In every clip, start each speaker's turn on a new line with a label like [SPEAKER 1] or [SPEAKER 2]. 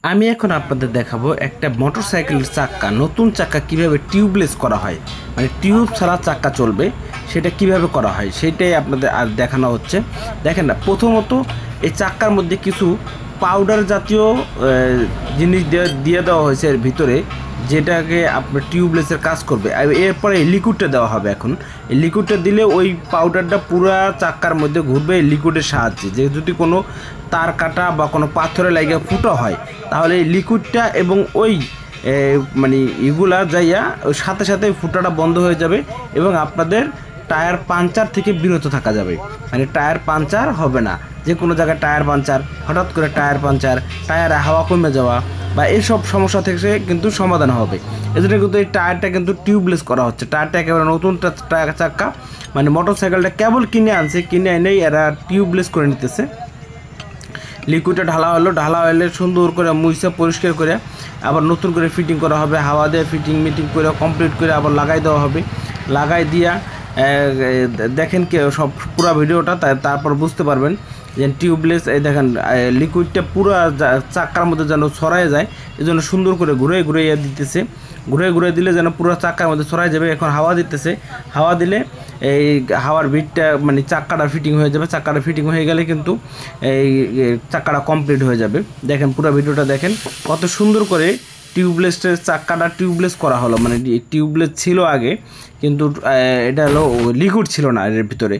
[SPEAKER 1] আমি এখন আপনাদের দেখাবো একটা মোটরসাইকেলের চাক্কা, নতুন চাক্কা কিভাবে টিউবলেস করা হয়, মানে টিউব ছাড়া চাক্কা চলবে সেটা কিভাবে করা হয় সেটাই আপনাদের আর দেখানো হচ্ছে। দেখেন না, প্রথমত এই চাক্কার মধ্যে কিছু পাউডার জাতীয় জিনিস দিয়ে দেওয়া হয়েছে এর ভিতরে, যেটাকে আপনার টিউবলেসের কাজ করবে। আর এরপরে লিকুইডটা দেওয়া হবে। এখন এই লিকুইডটা দিলে ওই পাউডারটা পুরা চাক্কার মধ্যে ঘুরবে এই লিকুইডের সাহায্যে। যে যদি কোনো তার কাটা বা কোনো পাথরে লাগে ফুটো হয়, তাহলে এই লিকুইডটা এবং ওই মানে এগুলা যাইয়া ওই সাথে সাথে ফুটাটা বন্ধ হয়ে যাবে এবং আপনাদের টায়ার পাঞ্চার থেকে বিরত থাকা যাবে। মানে টায়ার পাঞ্চার হবে না, যে কোনো জায়গায় টায়ার পাঞ্চার, হঠাৎ করে টায়ার পাঞ্চার, টায়ারে হাওয়া কমে যাওয়া বা এইসব সমস্যা থেকে কিন্তু সমাধান হবে। এজন্য কিন্তু এই টায়ারটা কিন্তু টিউবলেস করা হচ্ছে। টায়ারটা একেবারে নতুন চাক্কা, মানে মোটর সাইকেলটা কেবল কিনে আনছে, কিনে এনেই এরা টিউবলেস করে নিতেছে। লিকুইডটা ঢালা হলে সুন্দর করে মুছে পরিষ্কার করে আবার নতুন করে ফিটিং করা হবে। হাওয়া দিয়ে ফিটিং করে কমপ্লিট করে আবার লাগাই দেওয়া হবে। লাগাই দিয়া দেখেন কে সব পুরো ভিডিওটা, তারপর বুঝতে পারবেন যে টিউবলেস। এই দেখেন লিকুইডটা পুরো চাক্কার মধ্যে যেন ছড়ায় যায়, এই জন্য সুন্দর করে ঘুরে দিতেছে। ঘুরে দিলে যেন পুরো চাক্কার মধ্যে ছড়াই যাবে। এখন হাওয়া দিতেছে, হাওয়া দিলে এই হাওয়ার বিটটা মানে চাক্কাটা ফিটিং হয়ে যাবে। চাক্কাটা ফিটিং হয়ে গেলে কিন্তু এই চাক্কাটা কমপ্লিট হয়ে যাবে। দেখেন পুরো ভিডিওটা দেখেন কত সুন্দর করে টিউবলেসের চাক্কাটা টিউবলেস করা হলো। মানে টিউবলেস ছিল আগে, কিন্তু এটা হলো লিকুইড ছিল না এর ভিতরে,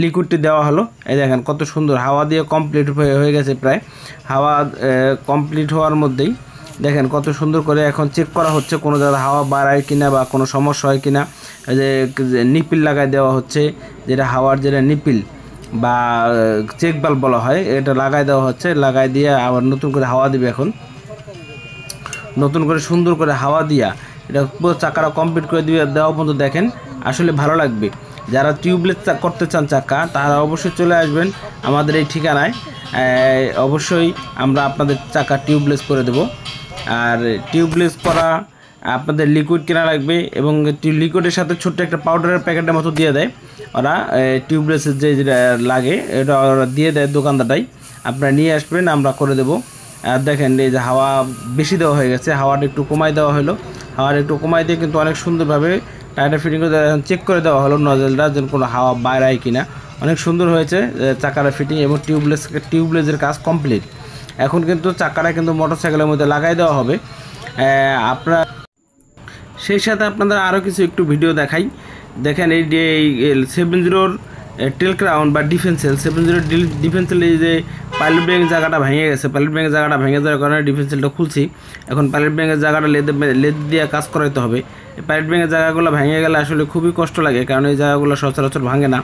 [SPEAKER 1] লিকুইডটি দেওয়া হলো। এই দেখেন কত সুন্দর হাওয়া দিয়ে কমপ্লিট হয়ে গেছে। প্রায় হাওয়া কমপ্লিট হওয়ার মধ্যেই দেখেন কত সুন্দর করে এখন চেক করা হচ্ছে কোনো জায়গায় হাওয়া বাড়ায় কিনা বা কোনো সমস্যা হয় কিনা। যে নিপিল লাগাই দেওয়া হচ্ছে, যেটা হাওয়ার যেটা নিপিল বা চেক বাল্ব বলা হয়, এটা লাগাই দেওয়া হচ্ছে। লাগাই দিয়ে আবার নতুন করে হাওয়া দিবে। এখন নতুন করে সুন্দর করে হাওয়া দিয়া এটা পুরো চাকাটা কমপ্লিট করে দেওয়া পর্যন্ত দেখেন আসলে ভালো লাগবে। যারা টিউবলেস করতে চান চাকা, তারা অবশ্যই চলে আসবেন আমাদের এই ঠিকানায়। অবশ্যই আমরা আপনাদের চাকা টিউবলেস করে দেব। আর টিউবলেস করা আপনাদের লিকুইড কেনা লাগবে এবং লিকুইডের সাথে ছোট্ট একটা পাউডারের প্যাকেটের মতো দিয়ে দেয় ওরা। টিউবলেসের যেটা লাগে এটা ওরা দিয়ে দেয় দোকানদারটাই। আপনারা নিয়ে আসবেন, আমরা করে দেবো। আর দেখেন এই যে হাওয়া বেশি দেওয়া হয়ে গেছে, হাওয়াটা একটু কমাই দেওয়া হলো। হাওয়াটা একটু কমাই দিয়ে কিন্তু অনেক সুন্দরভাবে টায়ারটা ফিটিং করে চেক করে দেওয়া হলো নজেলটা, যেন কোনো হাওয়া বাইরে কিনা। অনেক সুন্দর হয়েছে চাকাটা ফিটিং এবং টিউবলেসের কাজ কমপ্লিট। এখন কিন্তু চাকাটা কিন্তু মোটরসাইকেলের মধ্যে লাগাই দেওয়া হবে। আপনারা সেই সাথে আপনাদের আরও কিছু একটু ভিডিও দেখাই। দেখেন এই যে 70 টেল ক্রাউন বা ডিফেন্সেল, 70 ডিফেন্সেল, এই যে পাইলট ব্যাংকের জায়গাটা ভেঙে গেছে। পাইলট ব্যাংকের জায়গাটা ভেঙে যাওয়ার কারণে ডিফেন্সেলটা খুলছি। এখন পাইলট ব্যাংকের জায়গাটা লেদ দিয়ে কাজ করাইতে হবে। এই পাইলট ব্যাংকের জায়গাগুলো ভেঙে গেলে আসলে খুবই কষ্ট লাগে, কারণ এই জায়গাগুলো সচরাচর ভাঙে না।